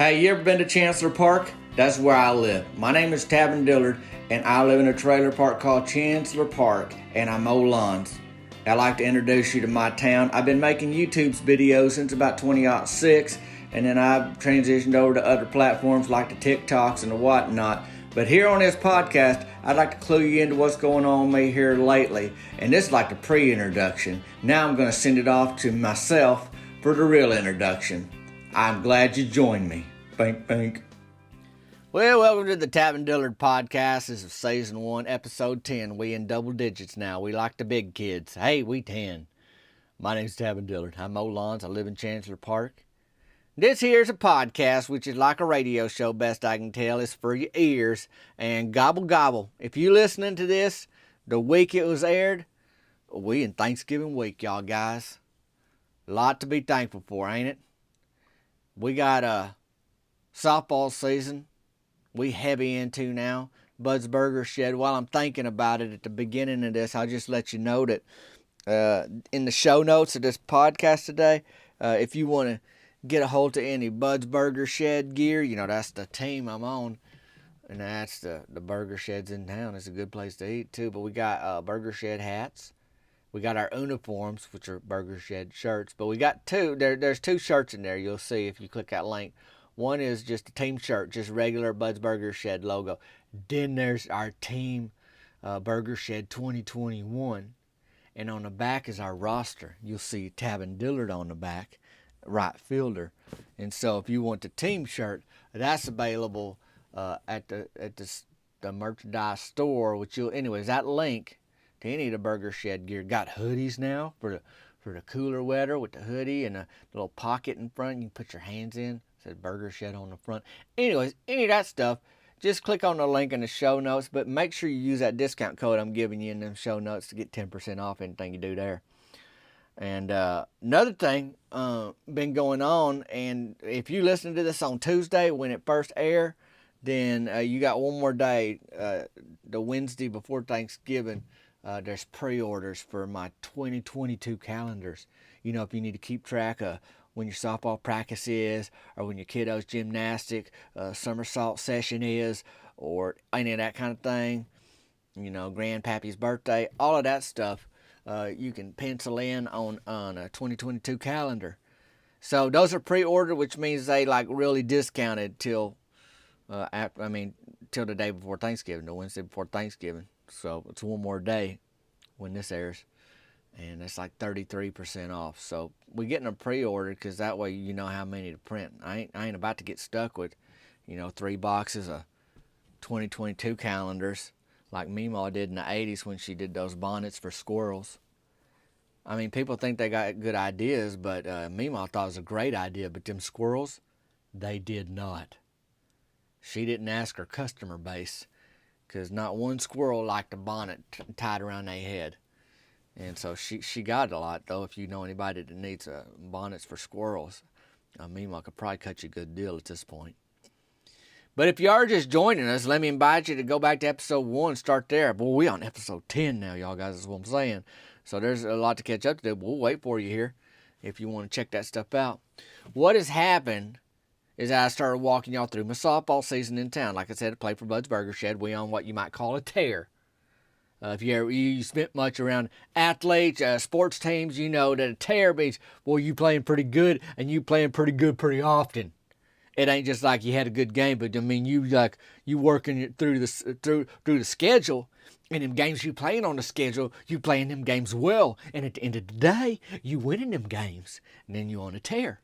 Hey, you ever been to Chancellor Park? That's where I live. My name is Tavin Dillard, and I live in a trailer park called Chancellor Park, and I mow lawns. I'd like to introduce you to my town. I've been making YouTube videos since about 2006, and then I've transitioned over to other platforms like the TikToks and the whatnot. But here on this podcast, I'd like to clue you into what's going on with me here lately. And this is like the pre-introduction. Now I'm going to send it off to myself for the real introduction. I'm glad you joined me. Bink, bink. Well, welcome to the Tavin Dillard podcast. This is season 1, episode 10. We in double digits now. We like the big kids. Hey, we 10. My name's Tavin Dillard. I mow lawns. I live in Chancellor Park. This here's a podcast, which is like a radio show, best I can tell. It's for your ears. And Gobble Gobble. If you listening to this the week it was aired, we in Thanksgiving week, y'all guys. A lot to be thankful for, ain't it? We got a softball season we heavy into now. Bud's Burger Shed. While I'm thinking about it at the beginning of this, I'll just let you know that in the show notes of this podcast today, if you want to get a hold of any Bud's Burger Shed gear, you know, that's the team I'm on. And that's the burger sheds in town. It's a good place to eat too. But we got Burger Shed hats. We got our uniforms, which are Burger Shed shirts. But we got two. There's two shirts in there. You'll see if you click that link. One is just a team shirt, just regular Bud's Burger Shed logo. Then there's our team Burger Shed 2021. And on the back is our roster. You'll see Tavin Dillard on the back, right fielder. And so if you want the team shirt, that's available at the merchandise store. Anyways, that link to any of the Burger Shed gear. Got hoodies now for the cooler weather with the hoodie and a little pocket in front you can put your hands in. It says Burger Shed on the front. Anyways, any of that stuff, just click on the link in the show notes, but make sure you use that discount code I'm giving you in them show notes to get 10% off anything you do there. And another thing been going on, and if you listen to this on Tuesday when it first aired, then you got one more day, the Wednesday before Thanksgiving. There's pre-orders for my 2022 calendars. You know, if you need to keep track of when your softball practice is, or when your kiddo's gymnastic somersault session is, or any of that kind of thing, you know, grandpappy's birthday, all of that stuff, you can pencil in on a 2022 calendar. So those are pre-ordered, which means they like really discounted till the day before Thanksgiving, the Wednesday before Thanksgiving. So it's one more day when this airs, and it's like 33% off. So we're getting them pre-ordered because that way you know how many to print. I ain't about to get stuck with, 3 boxes of 2022 calendars like Meemaw did in the 80s when she did those bonnets for squirrels. I mean, people think they got good ideas, but Meemaw thought it was a great idea, but them squirrels, they did not. She didn't ask her customer base, because not one squirrel liked a bonnet tied around their head. And so she got a lot, though. If you know anybody that needs bonnets for squirrels, Meemaw could probably cut you a good deal at this point. But if you are just joining us, let me invite you to go back to episode 1, start there. Boy, we on episode 10 now, y'all guys, is what I'm saying. So there's a lot to catch up to. We'll wait for you here if you want to check that stuff out. What has happened is I started walking y'all through my softball season in town. Like I said, I play for Bud's Burger Shed. We on what you might call a tear. If you spent much around athletes, sports teams, you know that a tear means, well, you playing pretty good, and you playing pretty good pretty often. It ain't just like you had a good game, but I mean you working through the schedule, and them games you playing on the schedule, you playing them games well, and at the end of the day, you winning them games, and then you on a tear.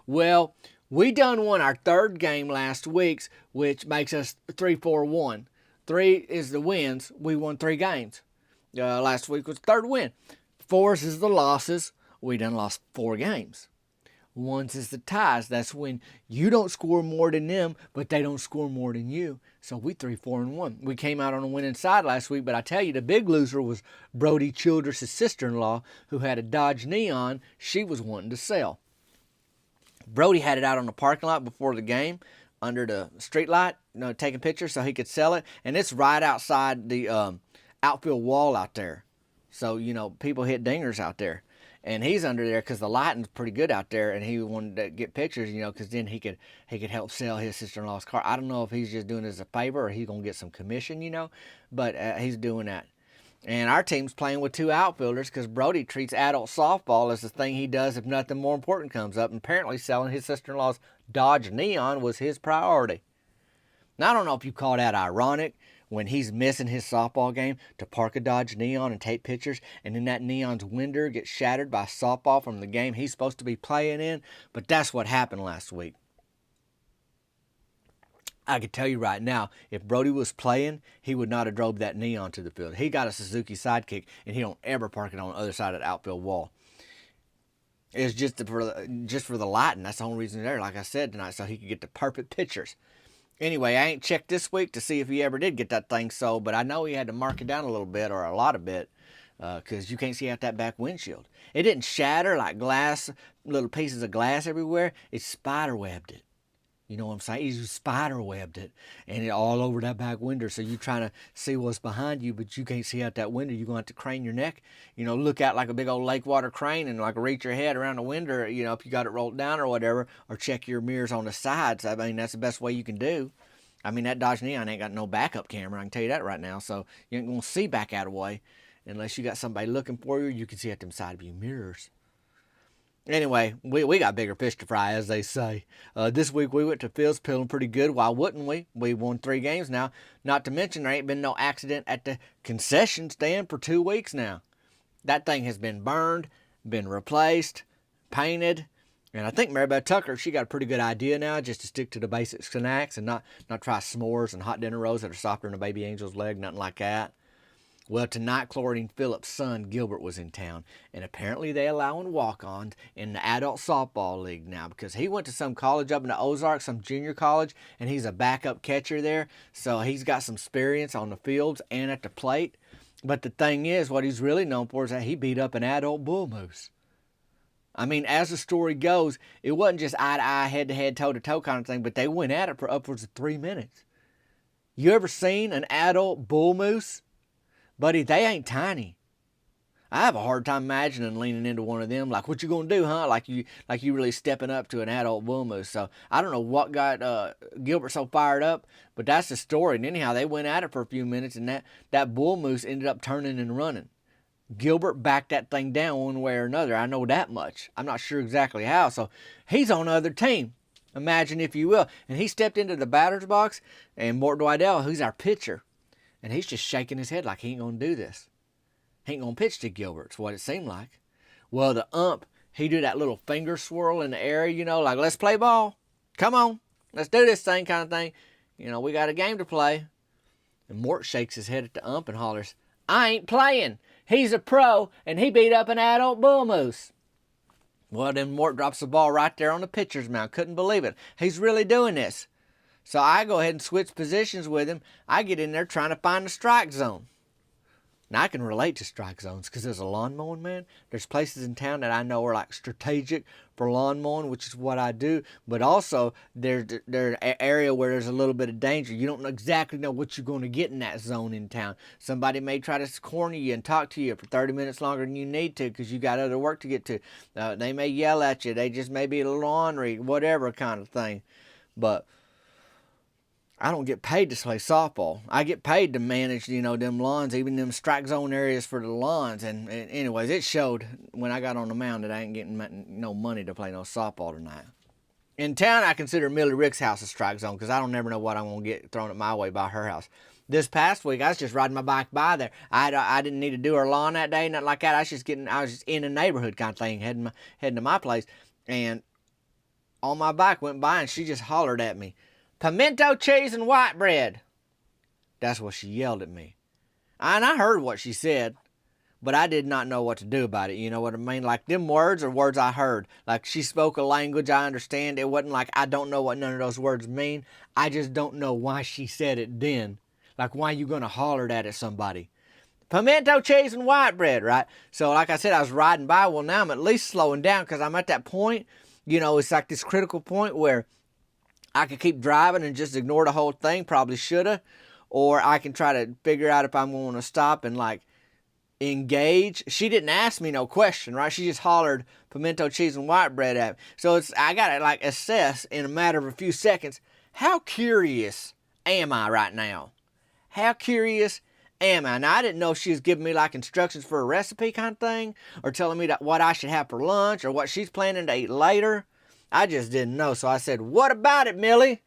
Well, we done won our 3rd game last week, which makes us 3-4-1. 3 is the wins. We won 3 games. Last week was the 3rd win. 4 is the losses. We done lost 4 games. 1 is the ties. That's when you don't score more than them, but they don't score more than you. So we 3-4-1. We came out on the winning side last week, but I tell you, the big loser was Brody Childress' sister-in-law, who had a Dodge Neon she was wanting to sell. Brody had it out on the parking lot before the game under the street light, taking pictures so he could sell it. And it's right outside the outfield wall out there. So, people hit dingers out there. and he's under there because the lighting's pretty good out there, and he wanted to get pictures, because then he could help sell his sister-in-law's car. I don't know if he's just doing it as a favor or he's gonna get some commission, but he's doing that. And our team's playing with 2 outfielders because Brody treats adult softball as the thing he does if nothing more important comes up. And apparently selling his sister-in-law's Dodge Neon was his priority. Now, I don't know if you call that ironic when he's missing his softball game to park a Dodge Neon and take pictures, and then that Neon's window gets shattered by softball from the game he's supposed to be playing in. But that's what happened last week. I can tell you right now, if Brody was playing, he would not have drove that Neon to the field. He got a Suzuki Sidekick, and he don't ever park it on the other side of the outfield wall. It's just for the lighting. That's the only reason there, like I said tonight, so he could get the perfect pictures. Anyway, I ain't checked this week to see if he ever did get that thing sold, but I know he had to mark it down a little bit, or a lot of bit, because you can't see out that back windshield. It didn't shatter like glass, little pieces of glass everywhere. It spider-webbed it. You know what I'm saying? He's spider-webbed it, and it all over that back window. So you're trying to see what's behind you, but you can't see out that window. You're going to have to crane your neck, look out like a big old lake water crane and like reach your head around the window, if you got it rolled down or whatever, or check your mirrors on the sides. I mean, that's the best way you can do. I mean, that Dodge Neon ain't got no backup camera. I can tell you that right now. So you ain't going to see back out of the way unless you got somebody looking for you. You can see at them side view mirrors. Anyway, we got bigger fish to fry, as they say. This week we went to Phil's Pilling pretty good. Why wouldn't we? We won 3 games now. Not to mention there ain't been no accident at the concession stand for 2 weeks now. That thing has been burned, been replaced, painted. And I think Maribel Tucker, she got a pretty good idea now just to stick to the basic snacks and not try s'mores and hot dinner rolls that are softer than a baby angel's leg, nothing like that. Well, tonight, Chlorine Phillips' son, Gilbert, was in town, and apparently they allowing walk-ons in the adult softball league now because he went to some college up in the Ozarks, some junior college, and he's a backup catcher there, so he's got some experience on the fields and at the plate. But the thing is, what he's really known for is that he beat up an adult bull moose. I mean, as the story goes, it wasn't just eye-to-eye, head-to-head, toe-to-toe kind of thing, but they went at it for upwards of 3 minutes. You ever seen an adult bull moose? Buddy, they ain't tiny. I have a hard time imagining leaning into one of them. Like, what you gonna do, huh? Like you really stepping up to an adult bull moose. So I don't know what got Gilbert so fired up, but that's the story. And anyhow, they went at it for a few minutes, and that bull moose ended up turning and running. Gilbert backed that thing down one way or another. I know that much. I'm not sure exactly how. So he's on the other team. Imagine if you will. And he stepped into the batter's box, and Mort Dwidell, who's our pitcher, and he's just shaking his head like he ain't going to do this. He ain't going to pitch to Gilbert, is what it seemed like. Well, the ump, he do that little finger swirl in the air, like, let's play ball. Come on. Let's do this thing kind of thing. We got a game to play. And Mort shakes his head at the ump and hollers, I ain't playing. He's a pro, and he beat up an adult bull moose. Well, then Mort drops the ball right there on the pitcher's mound. Couldn't believe it. He's really doing this. So I go ahead and switch positions with him. I get in there trying to find the strike zone. Now, I can relate to strike zones because there's a lawn mowing, man. There's places in town that I know are like strategic for lawn mowing, which is what I do. But also, there's an area where there's a little bit of danger. You don't exactly know what you're going to get in that zone in town. Somebody may try to corner you and talk to you for 30 minutes longer than you need to because you got other work to get to. They may yell at you. They just may be a little ornery, whatever kind of thing. But I don't get paid to play softball. I get paid to manage, them lawns, even them strike zone areas for the lawns. And anyways, it showed when I got on the mound that I ain't getting no money to play no softball tonight. In town, I consider Millie Rick's house a strike zone because I don't never know what I'm going to get thrown at my way by her house. This past week, I was just riding my bike by there. I didn't need to do her lawn that day, nothing like that. I was just in the neighborhood kind of thing, heading to my place. And on my bike went by and she just hollered at me, pimento cheese and white bread. That's what she yelled at me. And I heard what she said, but I did not know what to do about it. You know what I mean? Like, them words are words I heard. Like, she spoke a language I understand. It wasn't like I don't know what none of those words mean. I just don't know why she said it then. Like, why you gonna holler that at somebody? Pimento cheese and white bread, right? So, like I said, I was riding by. Well, now I'm at least slowing down because I'm at that point. It's like this critical point where I could keep driving and just ignore the whole thing, probably shoulda, or I can try to figure out if I'm going to stop and engage. She didn't ask me no question, right? She just hollered pimento cheese and white bread at me. So I got to like assess in a matter of a few seconds, how curious am I right now? How curious am I? Now, I didn't know if she was giving me like instructions for a recipe kind of thing, or telling me that what I should have for lunch, or what she's planning to eat later. I just didn't know. So I said, "What about it, Millie?"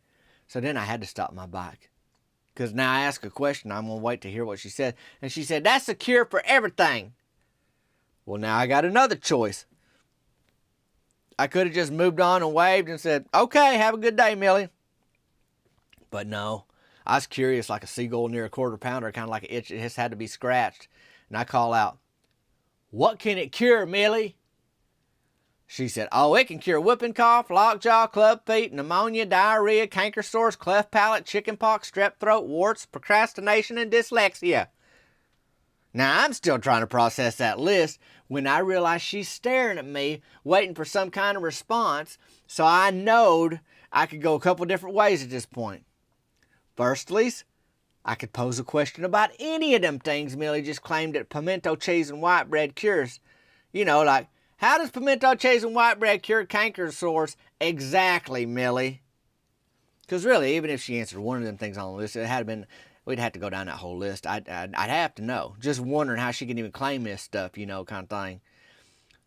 So then I had to stop my bike. Because now I ask a question, I'm going to wait to hear what she said. And she said, "That's the cure for everything." Well, now I got another choice. I could have just moved on and waved and said, "Okay, have a good day, Millie." But no, I was curious like a seagull near a quarter pounder, kind of like an itch that just had to be scratched. And I call out, "What can it cure, Millie?" She said, "Oh, it can cure whooping cough, lockjaw, club feet, pneumonia, diarrhea, canker sores, cleft palate, chickenpox, strep throat, warts, procrastination, and dyslexia." Now, I'm still trying to process that list when I realize she's staring at me, waiting for some kind of response, so I knowed I could go a couple different ways at this point. Firstly, I could pose a question about any of them things Millie just claimed that pimento cheese and white bread cures. You know, like, how does pimento cheese and white bread cure canker sores exactly, Millie? Because really, even if she answered one of them things on the list, it had been, we'd have to go down that whole list. I'd have to know. Just wondering how she can even claim this stuff, you know, kind of thing.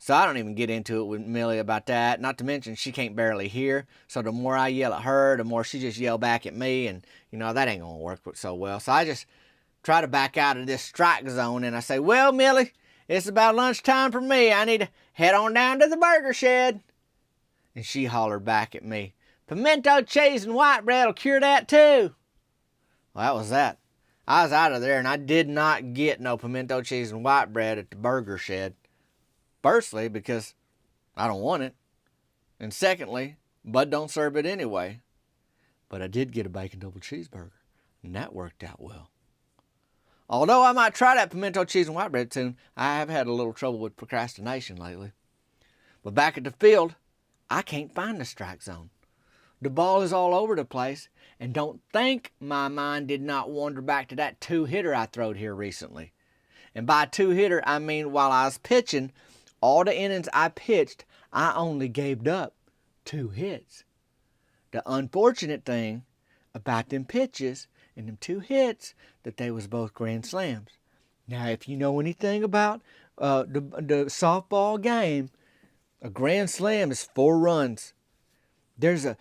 So I don't even get into it with Millie about that. Not to mention she can't barely hear. So the more I yell at her, the more she just yell back at me. And, you know, that ain't going to work so well. So I just try to back out of this strike zone. And I say, "Well, Millie, it's about lunchtime for me. I need to head on down to the burger shed." And she hollered back at me, "Pimento cheese and white bread will cure that too." Well, that was that. I was out of there, and I did not get no pimento cheese and white bread at the burger shed. Firstly, because I don't want it. And secondly, Bud don't serve it anyway. But I did get a bacon double cheeseburger, and that worked out well. Although I might try that pimento cheese and white bread soon, I have had a little trouble with procrastination lately. But back at the field, I can't find the strike zone. The ball is all over the place, and don't think my mind did not wander back to that two-hitter I throwed here recently. And by two-hitter, I mean while I was pitching, all the innings I pitched, I only gave up 2 hits. The unfortunate thing about them pitches and them 2 hits, that they was both grand slams. Now, if you know anything about the softball game, a grand slam is 4 runs. There's a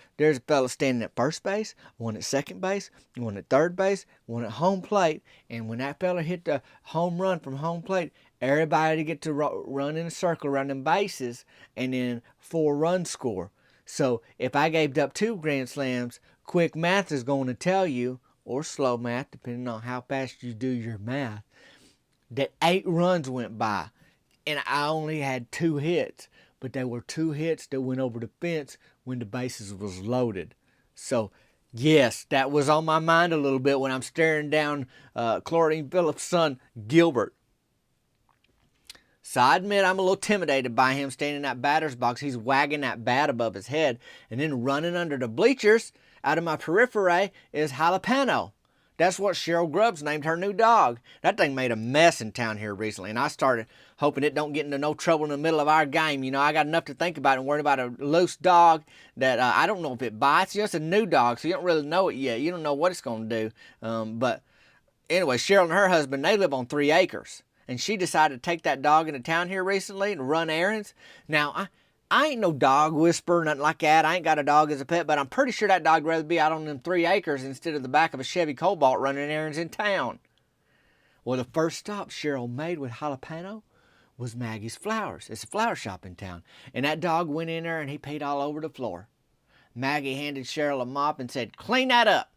fella standing at first base, one at second base, one at third base, one at home plate, and when that fella hit the home run from home plate, everybody get to run in a circle around them bases, and then 4 runs score. So if I gave up 2 grand slams, quick math is going to tell you, or slow math, depending on how fast you do your math, that 8 runs went by, and I only had 2 hits. But they were 2 hits that went over the fence when the bases was loaded. So, yes, that was on my mind a little bit when I'm staring down Chlorine Phillips' son, Gilbert. So I admit I'm a little intimidated by him standing in that batter's box. He's wagging that bat above his head. And then running under the bleachers out of my periphery is Jalapeno. That's what Cheryl Grubbs named her new dog. That thing made a mess in town here recently, and I started hoping it don't get into no trouble in the middle of our game. You know, I got enough to think about and worry about a loose dog that I don't know if it bites. It's just a new dog, so you don't really know it yet. You don't know what it's going to do. But anyway, Cheryl and her husband, they live on 3 acres, and she decided to take that dog into town here recently and run errands. Now, I ain't no dog whisperer, nothing like that. I ain't got a dog as a pet, but I'm pretty sure that dog would rather be out on them 3 acres instead of the back of a Chevy Cobalt running errands in town. Well, the first stop Cheryl made with Jalapeno was Maggie's Flowers. It's a flower shop in town. And that dog went in there and he peed all over the floor. Maggie handed Cheryl a mop and said, "Clean that up."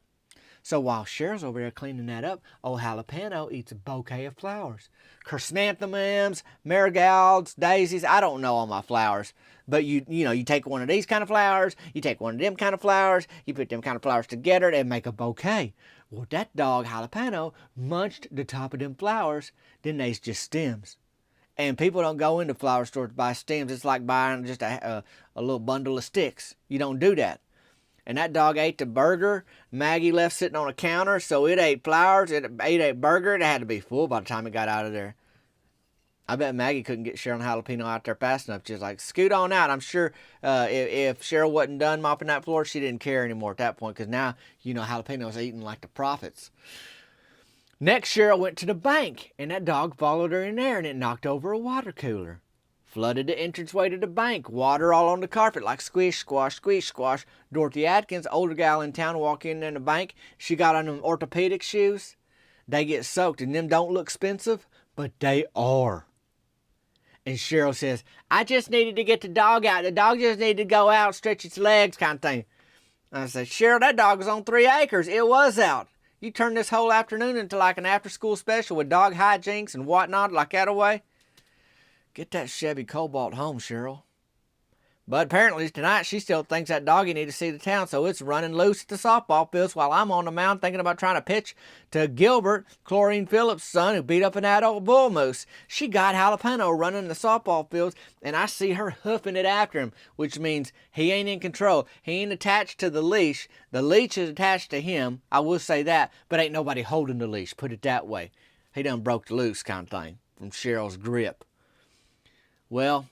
So while Cheryl's over there cleaning that up, old Jalapeno eats a bouquet of flowers. Chrysanthemums, marigolds, daisies. I don't know all my flowers. But you take one of these kind of flowers, you take one of them kind of flowers, you put them kind of flowers together and make a bouquet. Well, that dog, Jalapeno, munched the top of them flowers, then they's just stems. And people don't go into flower stores to buy stems. It's like buying just a little bundle of sticks. You don't do that. And that dog ate the burger Maggie left sitting on a counter, so it ate flowers, it ate a burger. It had to be full by the time it got out of there. I bet Maggie couldn't get Cheryl and Jalapeno out there fast enough. Just like, scoot on out. I'm sure if Cheryl wasn't done mopping that floor, she didn't care anymore at that point because now, Jalapeno's eating like the prophets. Next, Cheryl went to the bank, and that dog followed her in there, and it knocked over a water cooler. Flooded the entranceway to the bank, water all on the carpet like squish, squash, squish, squash. Dorothy Atkins, older gal in town, walk in the bank. She got on them orthopedic shoes. They get soaked, and them don't look expensive, but they are. And Cheryl says, I just needed to get the dog out. The dog just needed to go out, stretch its legs kind of thing. I said, Cheryl, that dog was on 3 acres. It was out. You turned this whole afternoon into like an after-school special with dog hijinks and whatnot like that away. Get that Chevy Cobalt home, Cheryl. But apparently tonight she still thinks that doggy need to see the town, so it's running loose at the softball fields while I'm on the mound thinking about trying to pitch to Gilbert, Chlorine Phillips' son, who beat up an adult bull moose. She got Jalapeno running the softball fields, and I see her hoofing it after him, which means he ain't in control. He ain't attached to the leash. The leash is attached to him, I will say that, but ain't nobody holding the leash, put it that way. He done broke loose kind of thing from Cheryl's grip. Well,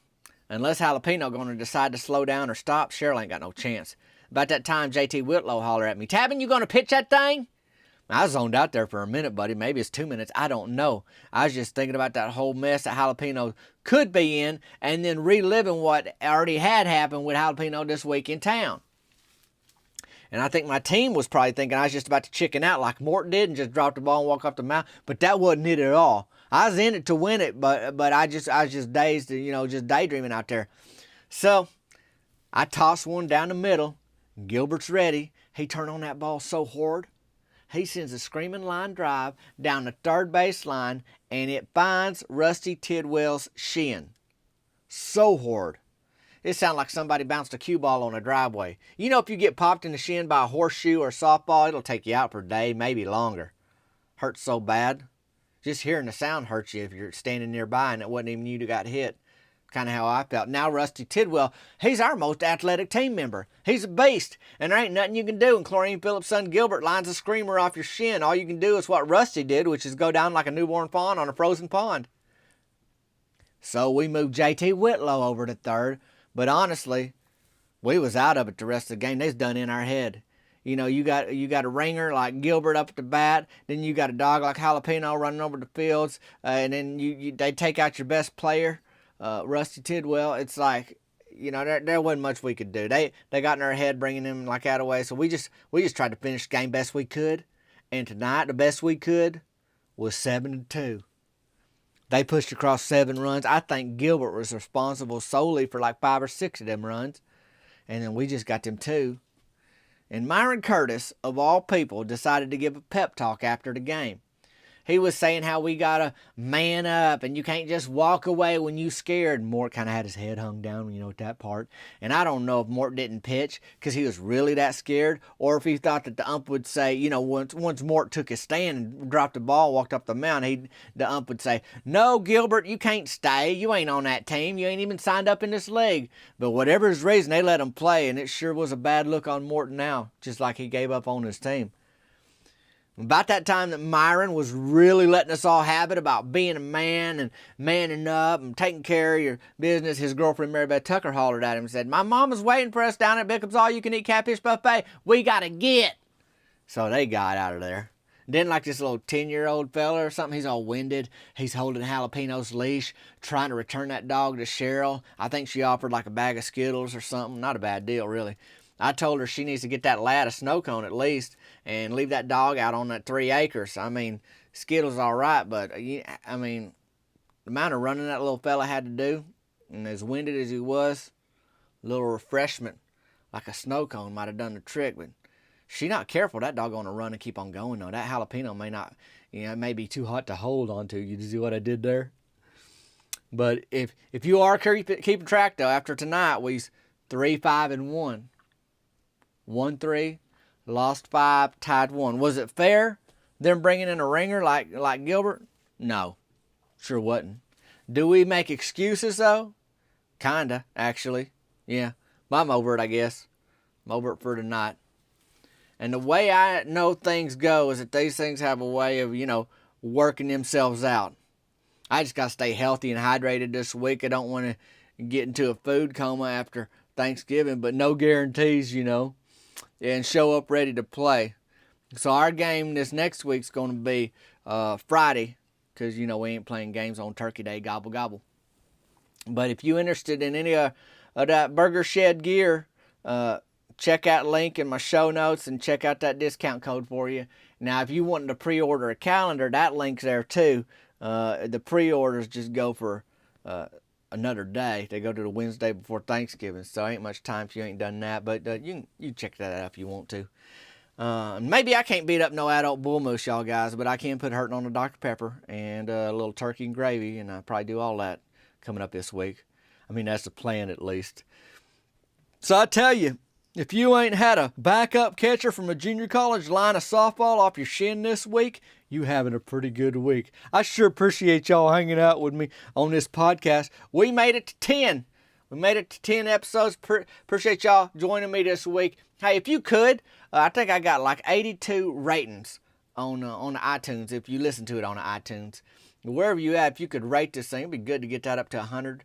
unless Jalapeno going to decide to slow down or stop, Cheryl ain't got no chance. About that time, JT Whitlow hollered at me, Tavin, you going to pitch that thing? I zoned out there for a minute, buddy. Maybe it's 2 minutes. I don't know. I was just thinking about that whole mess that Jalapeno could be in and then reliving what already had happened with Jalapeno this week in town. And I think my team was probably thinking I was just about to chicken out like Morton did and just drop the ball and walk off the mound. But that wasn't it at all. I was in it to win it, but I was just dazed, just daydreaming out there. So I tossed one down the middle. Gilbert's ready. He turned on that ball so hard. He sends a screaming line drive down the third base line, and it finds Rusty Tidwell's shin. So hard. It sounded like somebody bounced a cue ball on a driveway. If you get popped in the shin by a horseshoe or a softball, it'll take you out for a day, maybe longer. Hurts so bad. Just hearing the sound hurts you if you're standing nearby and it wasn't even you that got hit. Kind of how I felt. Now Rusty Tidwell, he's our most athletic team member. He's a beast, and there ain't nothing you can do. And Chlorine Phillips' son Gilbert lines a screamer off your shin. All you can do is what Rusty did, which is go down like a newborn fawn on a frozen pond. So we moved JT Whitlow over to third, but honestly, we was out of it the rest of the game. They's done in our head. You got a ringer like Gilbert up at the bat. Then you got a dog like Jalapeno running over the fields, and then they take out your best player, Rusty Tidwell. It's like, there wasn't much we could do. They got in our head bringing him like that away. So we just tried to finish the game best we could, and tonight the best we could was 7-2. They pushed across 7 runs. I think Gilbert was responsible solely for like 5 or 6 of them runs, and then we just got them 2. And Myron Curtis, of all people, decided to give a pep talk after the game. He was saying how we got to man up and you can't just walk away when you scared. Mort kind of had his head hung down, at that part. And I don't know if Mort didn't pitch because he was really that scared, or if he thought that the ump would say, once Mort took his stand and dropped the ball, walked up the mound, the ump would say, no, Gilbert, you can't stay. You ain't on that team. You ain't even signed up in this league. But whatever his reason, they let him play, and it sure was a bad look on Morton now, just like he gave up on his team. About that time that Myron was really letting us all have it about being a man and manning up and taking care of your business, his girlfriend Mary Beth Tucker hollered at him and said, my mama's waiting for us down at Bickham's all-you-can-eat catfish buffet. We got to get. So they got out of there. Then like this little 10-year-old fella or something, he's all winded. He's holding Jalapeno's leash, trying to return that dog to Cheryl. I think she offered like a bag of Skittles or something. Not a bad deal, really. I told her she needs to get that lad a snow cone at least and leave that dog out on that 3 acres. I mean, Skittles all right, but, the amount of running that little fella had to do, and as winded as he was, a little refreshment like a snow cone might have done the trick. But she not careful, that dog going to run and keep on going, though. That Jalapeno may not, it may be too hot to hold on to. You see what I did there? But if you are keeping track, though, after tonight, we's 3-5-1. 1-3, lost 5, tied 1. Was it fair, them bringing in a ringer like Gilbert? No, sure wasn't. Do we make excuses, though? Kinda, actually. Yeah, I'm over it, I guess. I'm over it for tonight. And the way I know things go is that these things have a way of, working themselves out. I just got to stay healthy and hydrated this week. I don't want to get into a food coma after Thanksgiving, but no guarantees, and show up ready to play. So our game this next week's going to be Friday, because, we ain't playing games on Turkey Day, Gobble Gobble. But if you're interested in any of that Burger Shed gear, check out the link in my show notes and check out that discount code for you. Now, if you want to pre-order a calendar, that link's there too. The pre-orders just go for another day. They go to the Wednesday before Thanksgiving, so ain't much time if you ain't done that. But you check that out if you want to. Maybe I can't beat up no adult bull moose, y'all guys, but I can put hurting on a Dr. Pepper and a little turkey and gravy, and I probably do all that coming up this week. I mean, that's the plan at least. So I tell you, if you ain't had a backup catcher from a junior college line of softball off your shin this week, you having a pretty good week. I sure appreciate y'all hanging out with me on this podcast. We made it to 10. We made it to 10 episodes. Appreciate y'all joining me this week. Hey, if you could, I think I got like 82 ratings on the iTunes, if you listen to it on the iTunes. Wherever you at, if you could rate this thing, it'd be good to get that up to 100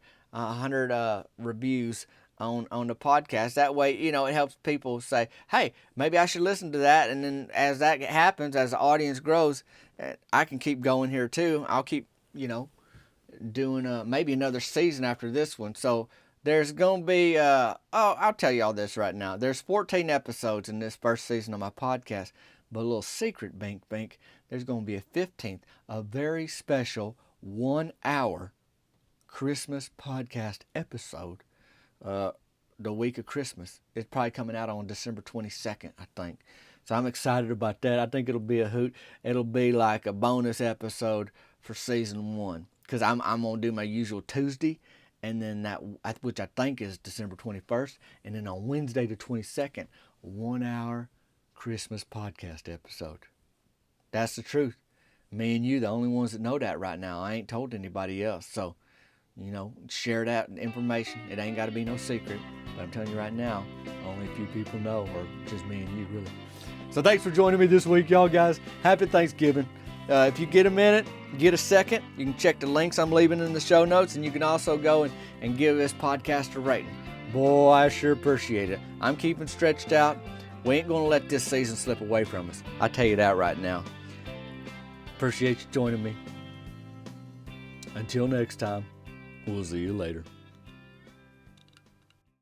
reviews on the podcast. That way, it helps people say, hey, maybe I should listen to that. And then as that happens, as the audience grows, I can keep going here too. I'll keep, doing maybe another season after this one. So there's going to be, I'll tell you all this right now. There's 14 episodes in this first season of my podcast. But a little secret, bink, there's going to be a 15th, a very special 1-hour Christmas podcast episode the week of Christmas. It's probably coming out on December 22nd, I think. So I'm excited about that. I think it'll be a hoot. It'll be like a bonus episode for season 1, because I'm going to do my usual Tuesday, and then that, which I think is December 21st, and then on Wednesday the 22nd, 1-hour Christmas podcast episode. That's the truth. Me and you, the only ones that know that right now. I ain't told anybody else. So, share that information. It ain't got to be no secret. But I'm telling you right now, only a few people know, or just me and you, really. So thanks for joining me this week, y'all guys. Happy Thanksgiving. If you get a minute, get a second, you can check the links I'm leaving in the show notes, and you can also go and give this podcast a rating. Boy, I sure appreciate it. I'm keeping stretched out. We ain't going to let this season slip away from us. I tell you that right now. Appreciate you joining me. Until next time, we'll see you later.